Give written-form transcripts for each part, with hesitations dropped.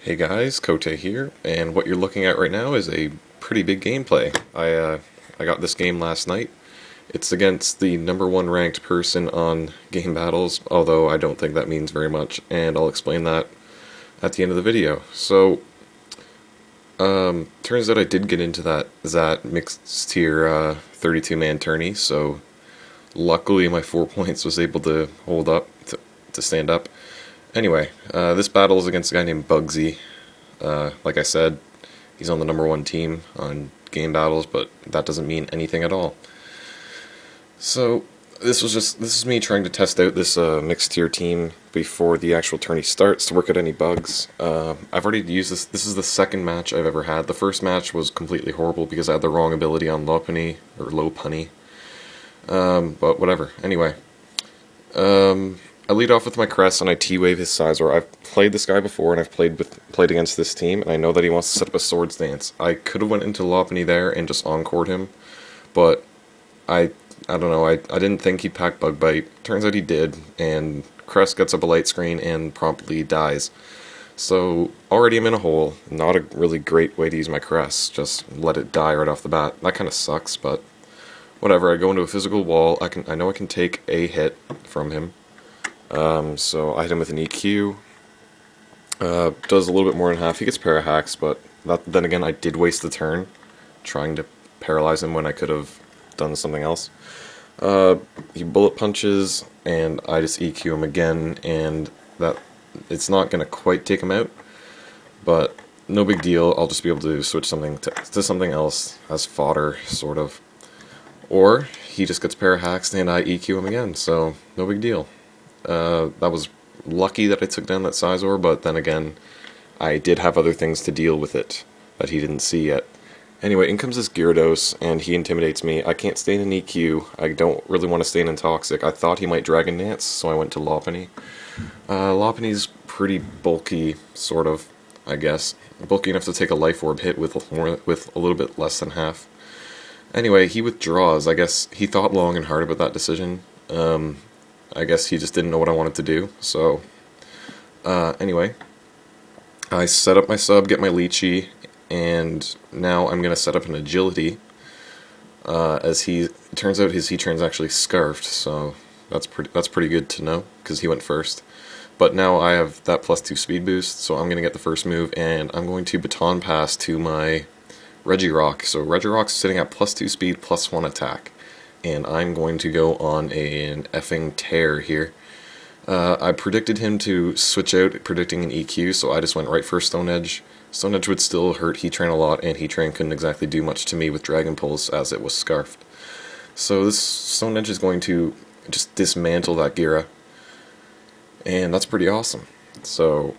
Hey guys, Kote here, and what you're looking at right now is a pretty big gameplay. I got this game last night. It's against the #1 ranked person on Game Battles, although I don't think that means very much, and I'll explain that at the end of the video. So, turns out I did get into that mixtier 32-man tourney, so luckily my 4 points was able to hold up, to stand up. Anyway, this battle is against a guy named Bugsy. Like I said, he's on the #1 team on Game Battles, but that doesn't mean anything at all. So this is me trying to test out this mixed tier team before the actual tourney starts to work out any bugs. I've already used this. This is the second match I've ever had. The first match was completely horrible because I had the wrong ability on Lopunny or Lopunny. But whatever. Anyway. I lead off with my crest and I T-wave his Scizor. I've played this guy before and I've played against this team, and I know that he wants to set up a Swords Dance. I could have went into Lopunny there and just encored him, but I don't know, I didn't think he'd pack Bug Bite. Turns out he did, and Crest gets up a light screen and promptly dies. So already I'm in a hole. Not a really great way to use my Crest, just let it die right off the bat. That kind of sucks, but whatever. I go into a physical wall. I know I can take a hit from him. So I hit him with an EQ, does a little bit more than half. He gets Parahacks, but then again, I did waste the turn trying to paralyze him when I could have done something else. He bullet punches, and I just EQ him again, and it's not going to quite take him out, but no big deal. I'll just be able to switch something to something else as fodder, sort of. Or he just gets Parahacks, and I EQ him again, so no big deal. That was lucky that I took down that Scizor, but then again, I did have other things to deal with it that he didn't see yet. Anyway, in comes this Gyarados, and he intimidates me. I can't stay in an EQ. I don't really want to stay in Toxic. I thought he might Dragon Dance, so I went to Lopunny. Lopunny's pretty bulky, sort of, I guess. Bulky enough to take a Life Orb hit with a little bit less than half. Anyway, he withdraws. I guess he thought long and hard about that decision. I guess he just didn't know what I wanted to do, so anyway, I set up my sub, get my Lychee, and now I'm going to set up an Agility, as it turns out his Heatran's actually Scarfed, so that's pretty good to know, because he went first. But now I have that +2 speed boost, so I'm going to get the first move, and I'm going to Baton Pass to my Regirock. So Regirock's sitting at +2 speed, +1 attack. And I'm going to go on an effing tear here. I predicted him to switch out, predicting an EQ, so I just went right for Stone Edge. Stone Edge would still hurt Heatran a lot, and Heatran couldn't exactly do much to me with Dragon Pulse as it was Scarfed. So this Stone Edge is going to just dismantle that Gira, and that's pretty awesome. So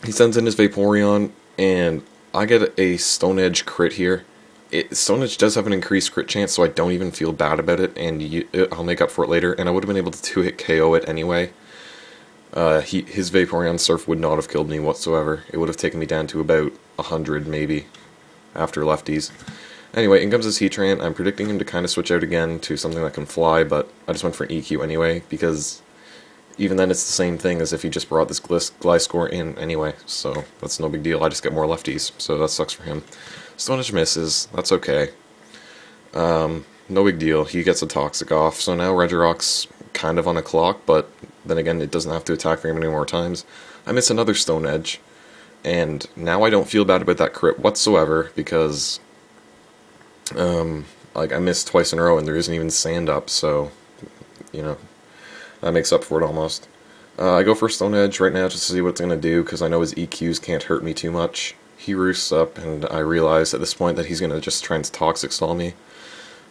he sends in his Vaporeon, and I get a Stone Edge crit here. Stone Edge does have an increased crit chance, so I don't even feel bad about it, and I'll make up for it later, and I would have been able to 2-hit KO it anyway. His Vaporeon Surf would not have killed me whatsoever. It would have taken me down to about 100, maybe, after lefties. Anyway, in comes his Heatran. I'm predicting him to kind of switch out again to something that can fly, but I just went for an EQ anyway, because even then it's the same thing as if he just brought this Gliscor in anyway, so that's no big deal. I just get more lefties, so that sucks for him. Stone Edge misses, that's okay. No big deal, he gets a Toxic off, so now Regirock's kind of on a clock, but then again, it doesn't have to attack very many more times. I miss another Stone Edge, and now I don't feel bad about that crit whatsoever, because like I missed twice in a row and there isn't even sand up, so, you know, that makes up for it almost. I go for Stone Edge right now just to see what it's going to do, because I know his EQs can't hurt me too much. He roosts up, and I realize at this point that he's going to just try and Toxic Stall me.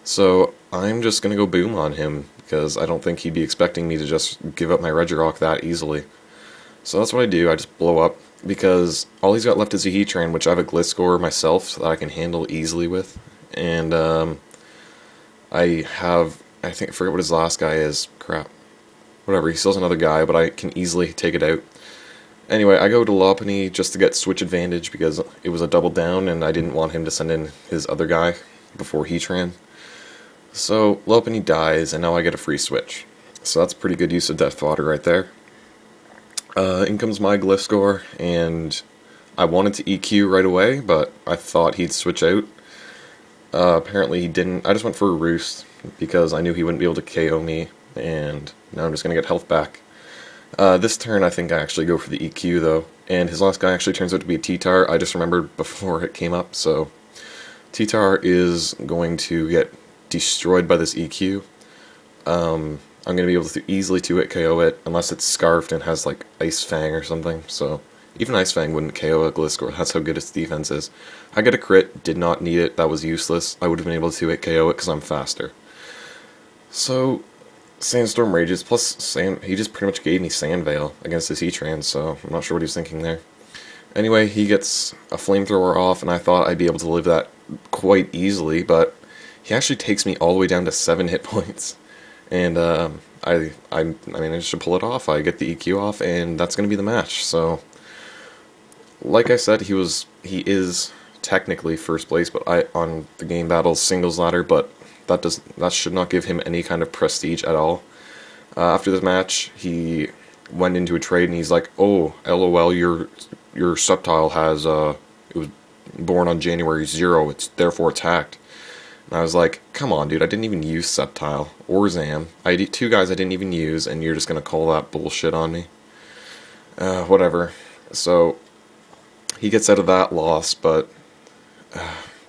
So I'm just going to go Boom on him, because I don't think he'd be expecting me to just give up my Regirock that easily. So that's what I do, I just blow up, because all he's got left is a Heatran, which I have a Gliscor myself that I can handle easily with. And I forget what his last guy is, crap. Whatever, he still has another guy, but I can easily take it out. Anyway, I go to Lopunny just to get switch advantage because it was a double down and I didn't want him to send in his other guy before Heatran. So Lopunny dies and now I get a free switch. So that's pretty good use of Death Fodder right there. In comes my glyph score, and I wanted to EQ right away, but I thought he'd switch out. Apparently he didn't. I just went for a roost because I knew he wouldn't be able to KO me, and now I'm just going to get health back. This turn I think I actually go for the EQ though, and his last guy actually turns out to be a T-Tar. I just remembered before it came up, so T-Tar is going to get destroyed by this EQ. I'm going to be able to easily 2-hit KO it, unless it's Scarfed and has like Ice Fang or something, so even Ice Fang wouldn't KO a Gliscor, that's how good its defense is. I get a crit, did not need it, that was useless. I would have been able to 2-hit KO it because I'm faster. So, Sandstorm rages, plus he just pretty much gave me Sand Veil against this Heatran, so I'm not sure what he was thinking there. Anyway, he gets a Flamethrower off, and I thought I'd be able to live that quite easily, but he actually takes me all the way down to 7 hit points. And I managed to pull it off. I get the EQ off, and that's going to be the match. So, like I said, he is technically first place, but on the game battles singles ladder. But that should not give him any kind of prestige at all. After the match, he went into a trade, and he's like, "Oh, LOL, your Sceptile has it was born on January 0. It's therefore attacked." And I was like, come on, dude, I didn't even use Sceptile or Zam. I did 2 guys I didn't even use, and you're just going to call that bullshit on me? Whatever. So, he gets out of that loss, but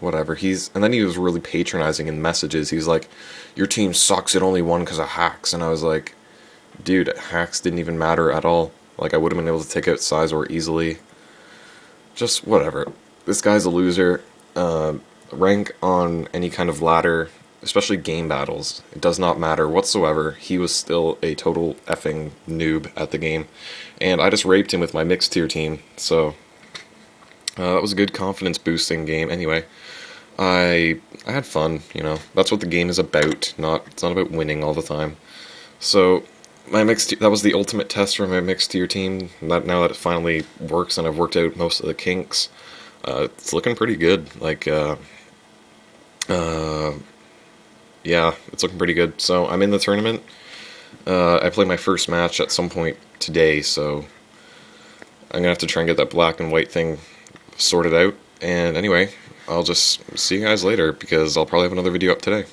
whatever. And then he was really patronizing in messages. He's like, your team sucks, it only won because of hacks. And I was like, dude, hacks didn't even matter at all. Like, I would have been able to take out Sizor easily. Just whatever. This guy's a loser. Rank on any kind of ladder, especially game battles, it does not matter whatsoever. He was still a total effing noob at the game, and I just raped him with my mixed tier team, so that was a good confidence boosting game. Anyway, I had fun, you know, that's what the game is about, it's not about winning all the time. So that was the ultimate test for my mixed tier team. Now that it finally works and I've worked out most of the kinks, it's looking pretty good. Like yeah, it's looking pretty good. So I'm in the tournament. I play my first match at some point today, so I'm gonna have to try and get that black and white thing sorted out. And anyway, I'll just see you guys later because I'll probably have another video up today.